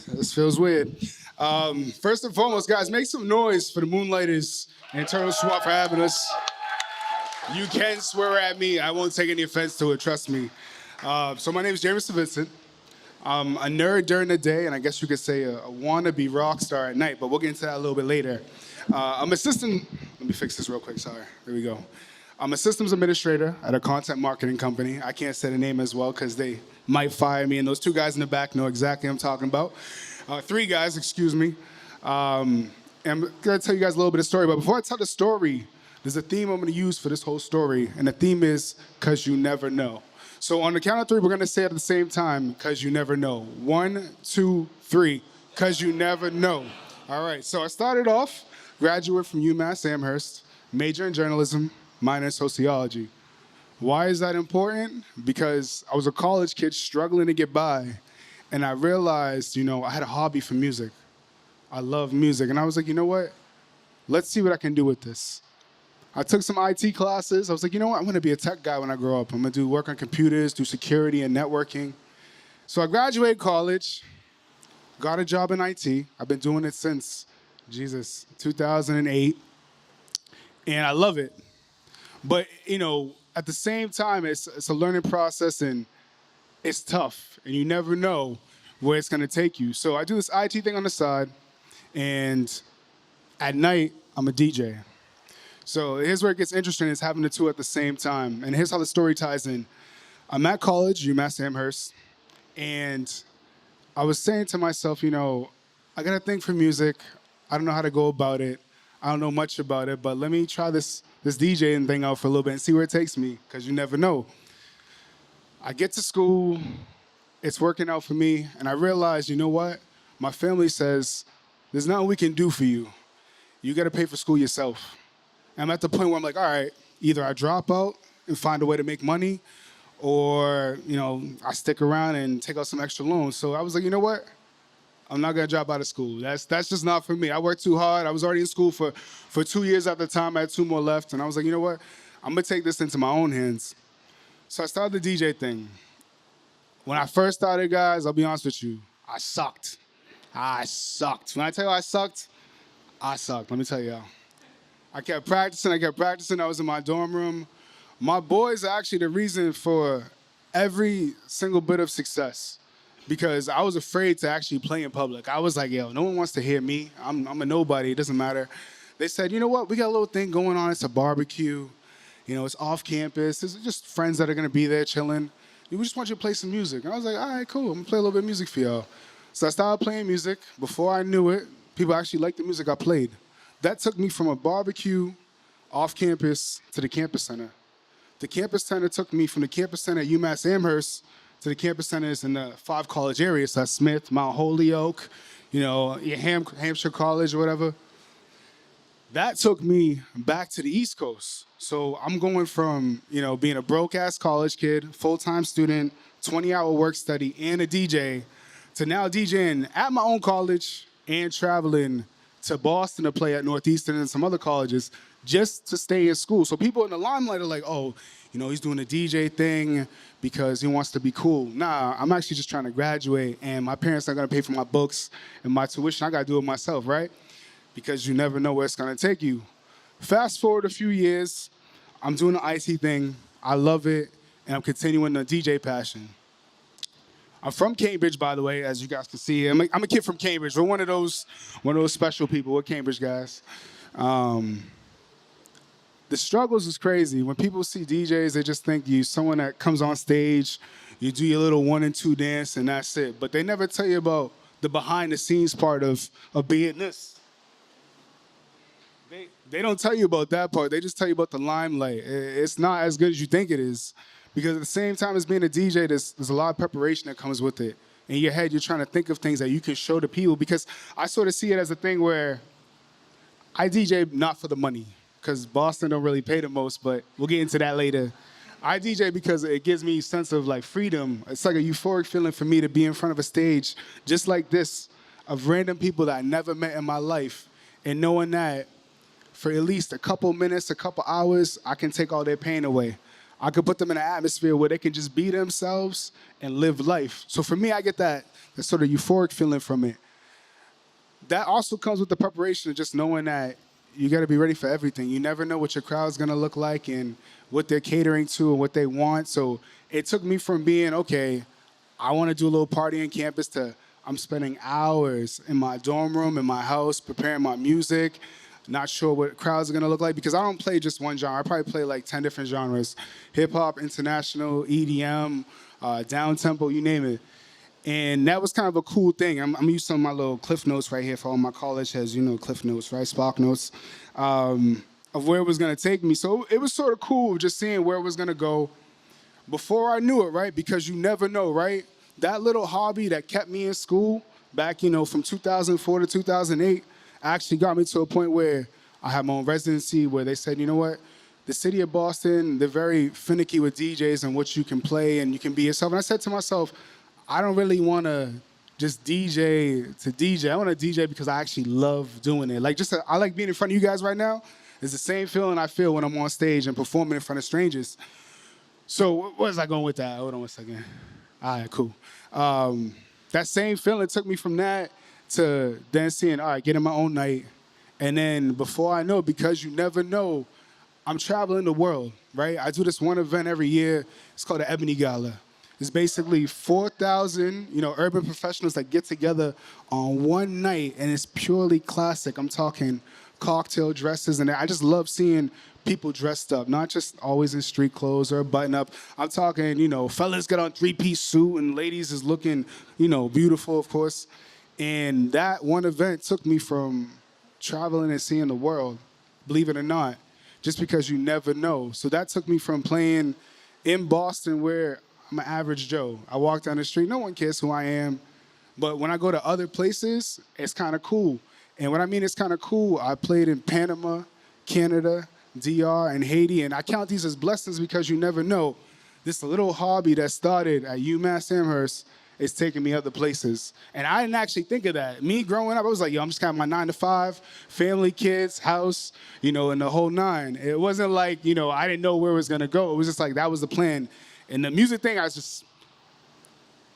This feels weird. First and foremost, guys, make some noise for the Moonlighters and Turtle Swap for having us. You can swear at me. I won't take any offense to it, trust me. So my name is Jamerson Vincent. I'm a nerd during the day, and I guess you could say a wannabe rock star at night, but we'll get into that a little bit later. I'm a system, let me fix this real quick, sorry. There we go. I'm a systems administrator at a content marketing company. I can't say the name as well because they might fire me, and those two guys in the back know exactly what I'm talking about. Three guys, excuse me. And I'm gonna tell you guys a little bit of story, but before I tell the story, there's a theme I'm gonna use for this whole story, and the theme is, 'cause you never know. So on the count of three, we're gonna say it at the same time, 'cause you never know. 1, 2, 3, 'cause you never know. All right, so I started off, graduate from UMass Amherst, major in journalism, minor in sociology. Why is that important? Because I was a college kid struggling to get by, and I realized, I had a hobby for music. I love music, and I was like, you know what? Let's see what I can do with this. I took some IT classes. I was like, you know what? I'm gonna be a tech guy when I grow up. I'm gonna do work on computers, do security and networking. So I graduated college, got a job in IT. I've been doing it since, 2008, and I love it. But, at the same time, it's a learning process, and it's tough, and you never know where it's gonna take you. So I do this IT thing on the side, and at night, I'm a DJ. So here's where it gets interesting, is having the two at the same time. And here's how the story ties in. I'm at college, UMass Amherst, and I was saying to myself, I got a thing for music. I don't know how to go about it. I don't know much about it, but let me try this DJing thing out for a little bit and see where it takes me, because you never know. I get to school, it's working out for me, and I realize, you know what? My family says, there's nothing we can do for you. You gotta pay for school yourself. And I'm at the point where I'm like, all right, either I drop out and find a way to make money, or, I stick around and take out some extra loans. So I was like, you know what? I'm not gonna drop out of school. That's just not for me. I worked too hard. I was already in school for 2 years at the time. I had 2 more left. And I was like, you know what? I'm gonna take this into my own hands. So I started the DJ thing. When I first started, guys, I'll be honest with you, I sucked. When I tell you I sucked. Let me tell y'all. I kept practicing. I was in my dorm room. My boys are actually the reason for every single bit of success, because I was afraid to actually play in public. I was like, yo, no one wants to hear me. I'm a nobody. It doesn't matter. They said, you know what? We got a little thing going on. It's a barbecue. It's off campus. It's just friends that are going to be there chilling. We just want you to play some music. And I was like, all right, cool. I'm going to play a little bit of music for y'all. So I started playing music. Before I knew it, people actually liked the music I played. That took me from a barbecue off campus to the campus center. The campus center took me from the campus center at UMass Amherst to the campus centers in the 5 college areas. So that's Smith, Mount Holyoke, Hampshire College or whatever. That took me back to the East Coast. So I'm going from, being a broke-ass college kid, full-time student, 20-hour work study, and a DJ, to now DJing at my own college and traveling to Boston to play at Northeastern and some other colleges just to stay in school. So people in the limelight are like, oh, he's doing a DJ thing because he wants to be cool. Nah, I'm actually just trying to graduate, and my parents are gonna pay for my books and my tuition. I gotta do it myself, right? Because you never know where it's gonna take you. Fast forward a few years, I'm doing the IT thing. I love it, and I'm continuing the DJ passion. I'm from Cambridge, by the way, as you guys can see. I'm a kid from Cambridge. We're one of those special people. We're Cambridge guys. The struggles is crazy. When people see DJs, they just think you someone that comes on stage, you do your little 1 and 2 dance, and that's it. But they never tell you about the behind-the-scenes part of being this. They don't tell you about that part. They just tell you about the limelight. It's not as good as you think it is. Because at the same time as being a DJ, there's a lot of preparation that comes with it. In your head, you're trying to think of things that you can show to people, because I sort of see it as a thing where I DJ not for the money, because Boston don't really pay the most, but we'll get into that later. I DJ because it gives me a sense of freedom. It's like a euphoric feeling for me to be in front of a stage just like this of random people that I never met in my life, and knowing that for at least a couple minutes, a couple hours, I can take all their pain away. I could put them in an atmosphere where they can just be themselves and live life. So for me, I get that sort of euphoric feeling from it. That also comes with the preparation of just knowing that you got to be ready for everything. You never know what your crowd's going to look like and what they're catering to and what they want. So it took me from being, okay, I want to do a little party on campus to I'm spending hours in my dorm room, in my house, preparing my music, not sure what crowds are going to look like because I don't play just one genre. I probably play like 10 different genres, hip hop, international, EDM, down tempo, you name it. And that was kind of a cool thing. I'm using some of my little cliff notes right here for all my college heads, you know, cliff notes, right? Spark notes of where it was going to take me. So it was sort of cool just seeing where it was going to go before I knew it, right? Because you never know, right? That little hobby that kept me in school back, you know, from 2004 to 2008 actually got me to a point where I had my own residency where they said, you know what? The city of Boston, they're very finicky with DJs and what you can play and you can be yourself. And I said to myself, I don't really want to just DJ to DJ. I want to DJ because I actually love doing it. Like I like being in front of you guys right now. It's the same feeling I feel when I'm on stage and performing in front of strangers. So where was I going with that? Hold on one second. All right, cool. That same feeling took me from that to then seeing, all right, getting my own night. And then before I know, because you never know, I'm traveling the world, right? I do this one event every year. It's called the Ebony Gala. It's basically 4,000, you know, urban professionals that get together on one night, and it's purely classic. I'm talking cocktail dresses, and I just love seeing people dressed up, not just always in street clothes or a button-up. I'm talking, you know, fellas get on three-piece suit, and ladies is looking, you know, beautiful, of course. And that one event took me from traveling and seeing the world, believe it or not, just because you never know. So that took me from playing in Boston where I'm an average Joe. I walk down the street, no one cares who I am. But when I go to other places, it's kind of cool. And what I mean it's kind of cool, I played in Panama, Canada, DR, and Haiti. And I count these as blessings because you never know. This little hobby that started at UMass Amherst is taking me other places. And I didn't actually think of that. Me growing up, I was like, yo, I'm just kind of my 9 to 5, family, kids, house, you know, and the whole nine. It wasn't like, you know, I didn't know where it was going to go. It was just like that was the plan. And the music thing,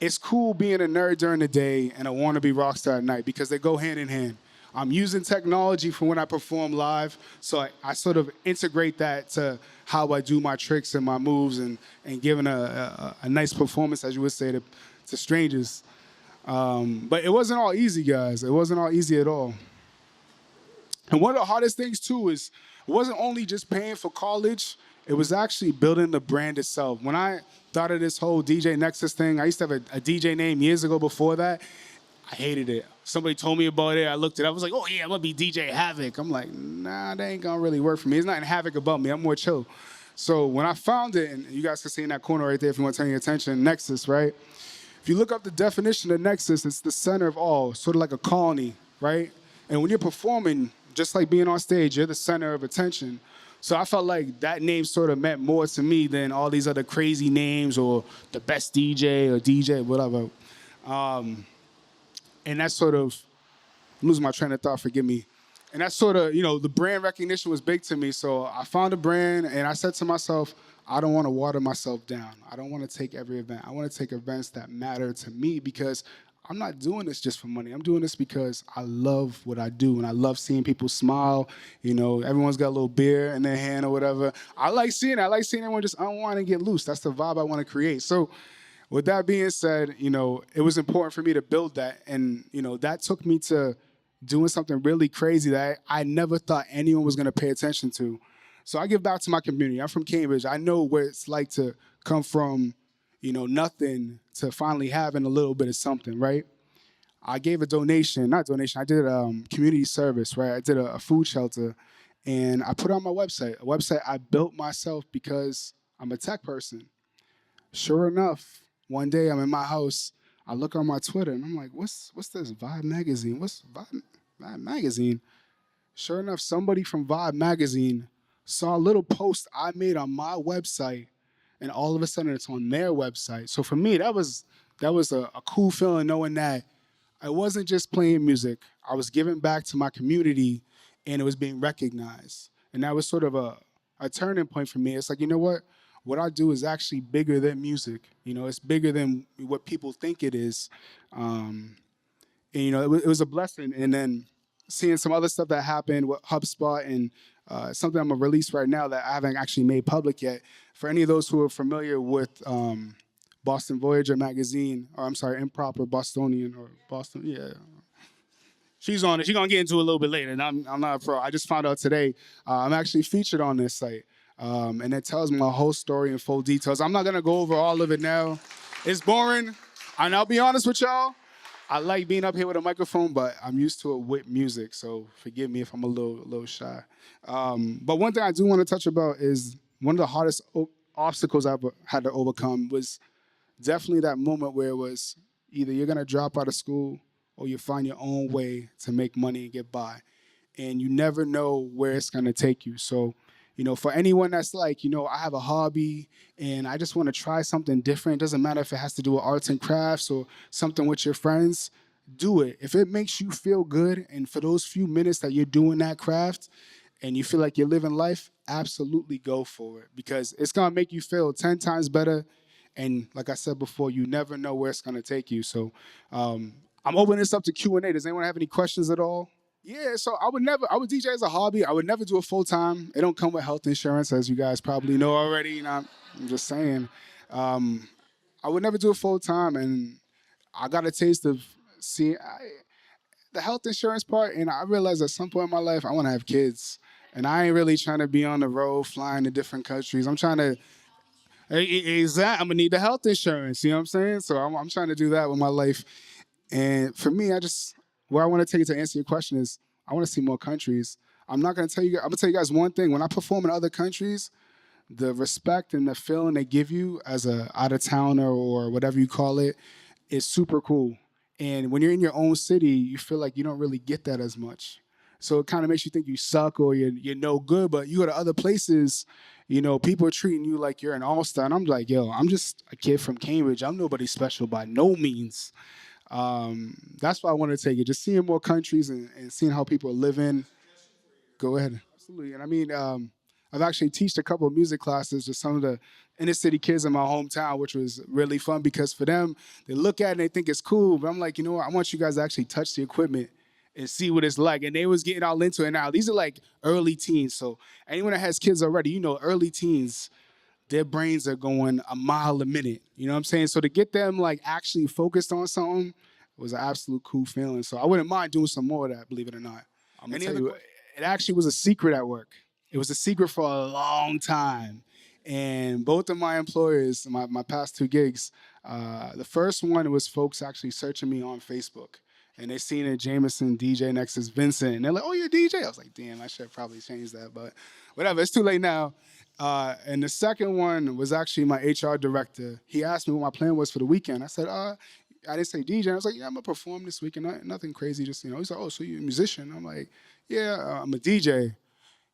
it's cool being a nerd during the day and a wannabe rock star at night because they go hand in hand. I'm using technology for when I perform live, so I sort of integrate that to how I do my tricks and my moves and giving a nice performance, as you would say, to strangers. But it wasn't all easy, guys. It wasn't all easy at all. And one of the hardest things, too, is it wasn't only just paying for college, it was actually building the brand itself. When I started this whole DJ Nexus thing, I used to have a DJ name years ago before that. I hated it. Somebody told me about it. I looked it up. I was like, oh, yeah, I'm going to be DJ Havoc. I'm like, nah, that ain't going to really work for me. There's nothing Havoc about me. I'm more chill. So when I found it, and you guys can see in that corner right there if you want to turn your attention, Nexus, right? If you look up the definition of Nexus, it's the center of all, sort of like a colony, right? And when you're performing, just like being on stage, you're the center of attention. So I felt like that name sort of meant more to me than all these other crazy names or the best DJ or DJ, whatever. And that's sort of, I'm losing my train of thought, forgive me. And that's sort of, you know, the brand recognition was big to me. So I found a brand and I said to myself, I don't want to water myself down. I don't want to take every event. I want to take events that matter to me because I'm not doing this just for money. I'm doing this because I love what I do and I love seeing people smile. You know, everyone's got a little beer in their hand or whatever. I like seeing it. I like seeing everyone just unwind and get loose. That's the vibe I want to create. So with that being said, you know, it was important for me to build that. And, you know, that took me to doing something really crazy that I never thought anyone was going to pay attention to. So I give back to my community. I'm from Cambridge. I know what it's like to come from, you know, nothing to finally having a little bit of something, right? I gave a donation, not donation, I did community service, right? I did a food shelter, and I put it on my website, a website I built myself because I'm a tech person. Sure enough, one day I'm in my house, I look on my Twitter, and I'm like, what's this, Vibe Magazine? What's Vibe Magazine? Sure enough, somebody from Vibe Magazine saw a little post I made on my website, and all of a sudden it's on their website. So for me, that was a cool feeling knowing that I wasn't just playing music. I was giving back to my community, and it was being recognized. And that was sort of a turning point for me. It's like, you know what? what I do is actually bigger than music. It's bigger than what people think it is. And it was a blessing. And then seeing some other stuff that happened with HubSpot and something I'm gonna release right now that I haven't actually made public yet. For any of those who are familiar with Boston Voyager magazine, or I'm sorry, Improper Bostonian or Boston, yeah. She's on it. She's gonna get into it a little bit later. And I'm not a pro. I just found out today I'm actually featured on this site, and it tells me my whole story in full details. I'm not gonna go over all of it now. It's boring, and I'll be honest with y'all. I like being up here with a microphone, but I'm used to it with music, so forgive me if I'm a little shy. But one thing I do want to touch about is one of the hardest obstacles I've had to overcome was definitely that moment where it was either you're gonna drop out of school or you find your own way to make money and get by, and you never know where it's gonna take you. So, for anyone that's like, I have a hobby and I just want to try something different. It doesn't matter if it has to do with arts and crafts or something with your friends. Do it. If it makes you feel good, and for those few minutes that you're doing that craft and you feel like you're living life, absolutely go for it, because it's going to make you feel 10 times better. And like I said before, you never know where it's going to take you. So I'm opening this up to Q&A. Does anyone have any questions at all? Yeah, so I would DJ as a hobby. I would never do it full time. It don't come with health insurance, as you guys probably know already. I'm just saying. I would never do it full time, and I got a taste of seeing the health insurance part, and I realized at some point in my life I want to have kids, and I ain't really trying to be on the road flying to different countries. I'm trying to. Exactly, I'm gonna need the health insurance. You know what I'm saying? So I'm trying to do that with my life. And for me, where I want to take it to answer your question is, I want to see more countries. I'm going to tell you guys one thing. When I perform in other countries, the respect and the feeling they give you as a out-of-towner or whatever you call it is super cool. And when you're in your own city, you feel like you don't really get that as much. So it kind of makes you think you suck or you're no good. But you go to other places, people are treating you like you're an all-star. And I'm like, yo, I'm just a kid from Cambridge. I'm nobody special by no means. That's why I want to take it. Just seeing more countries and seeing how people are living. Go ahead. Absolutely. And I mean, I've actually taught a couple of music classes to some of the inner city kids in my hometown, which was really fun because for them, they look at it and they think it's cool. But I'm like, I want you guys to actually touch the equipment and see what it's like. And they was getting all into it now. These are like early teens. So anyone that has kids already, early teens, their brains are going a mile a minute. You know what I'm saying? So to get them like actually focused on something was an absolute cool feeling. So I wouldn't mind doing some more of that, believe it or not. I'm gonna tell you, it actually was a secret at work. It was a secret for a long time. And both of my employers, my past two gigs, the first one was folks actually searching me on Facebook. And they seen it, Jamerson, DJ Nexus, Vincent. And they're like, oh, you're a DJ? I was like, damn, I should probably change that. But whatever, it's too late now. And the second one was actually my HR director. He asked me what my plan was for the weekend. I said, I didn't say DJ. I was like, yeah, I'm going to perform this weekend. Nothing crazy, just, He's like, oh, so you're a musician? I'm like, yeah, I'm a DJ.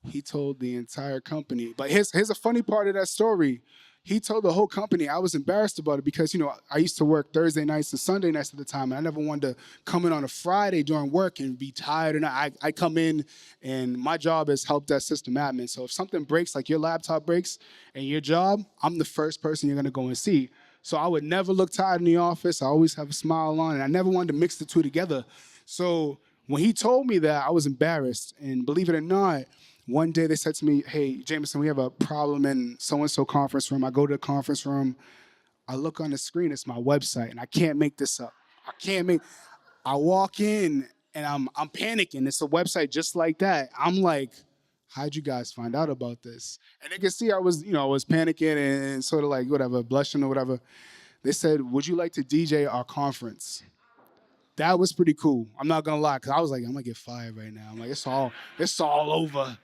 He told the entire company. But here's a funny part of that story. He told the whole company. I was embarrassed about it because, I used to work Thursday nights and Sunday nights at the time, and I never wanted to come in on a Friday during work and be tired. And I come in, and my job is help desk system admin. So if something breaks, like your laptop breaks in your job, I'm the first person you're going to go and see. So I would never look tired in the office. I always have a smile on, and I never wanted to mix the two together. So when he told me that, I was embarrassed. And believe it or not, one day they said to me, hey, Jamerson, we have a problem in so-and-so conference room. I go to the conference room. I look on the screen. It's my website, and I can't make this up. I walk in, and I'm panicking. It's a website just like that. I'm like, how'd you guys find out about this? And they could see I was panicking and sort of like, whatever, blushing or whatever. They said, would you like to DJ our conference? That was pretty cool. I'm not gonna lie, because I was like, I'm gonna get fired right now. I'm like, it's all over.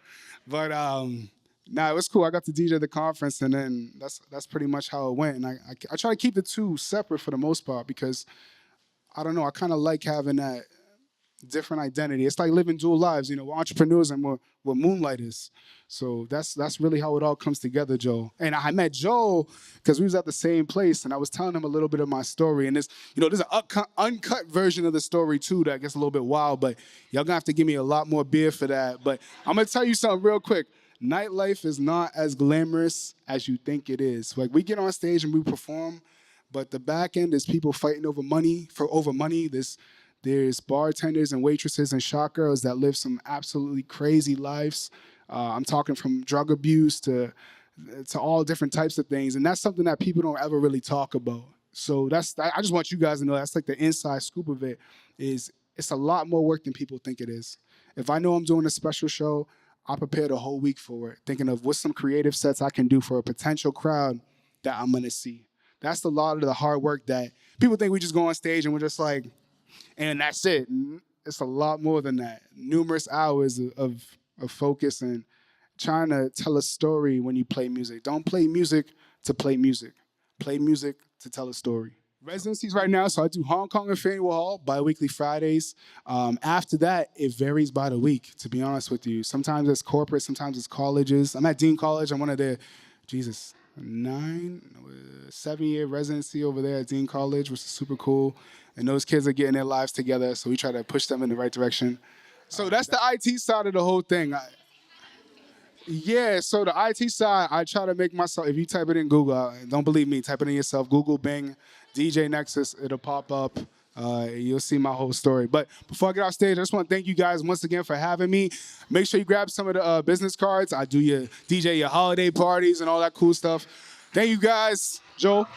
But it was cool. I got to DJ the conference, and then that's pretty much how it went. And I try to keep the two separate for the most part because I don't know. I kind of like having that different identity. It's like living dual lives. We're entrepreneurs and we're Moonlighters. So that's really how it all comes together, Joe. And I met Joe because we was at the same place, and I was telling him a little bit of my story. And there's an uncut version of the story too that gets a little bit wild. But y'all gonna have to give me a lot more beer for that. But I'm gonna tell you something real quick. nightlife is not as glamorous as you think it is. Like, we get on stage and we perform, but the back end is people fighting over money. There's bartenders and waitresses and shot girls that live some absolutely crazy lives. I'm talking from drug abuse to all different types of things, and that's something that people don't ever really talk about. So I just want you guys to know that's like the inside scoop of it. Is it's a lot more work than people think it is. If I know I'm doing a special show, I prepared a whole week for it, thinking of what's some creative sets I can do for a potential crowd that I'm gonna see. That's a lot of the hard work that people think we just go on stage and we're just like, and that's it. It's a lot more than that. Numerous hours of focus and trying to tell a story when you play music. Don't play music to play music. Play music to tell a story. Residencies right now, so I do Hong Kong and Faneuil Hall bi-weekly Fridays. After that, it varies by the week, to be honest with you. Sometimes it's corporate, sometimes it's colleges. I'm at Dean College. I'm one of the, 7-year residency over there at Dean College, which is super cool. And those kids are getting their lives together, so we try to push them in the right direction. So that's the IT side of the whole thing. So the IT side, I try to make myself, if you type it in Google, don't believe me, type it in yourself, Google, Bing, DJ Nexus, it'll pop up. You'll see my whole story. But before I get off stage, I just want to thank you guys once again for having me. Make sure you grab some of the business cards. I do your DJ, your holiday parties and all that cool stuff. Thank you guys. Joel.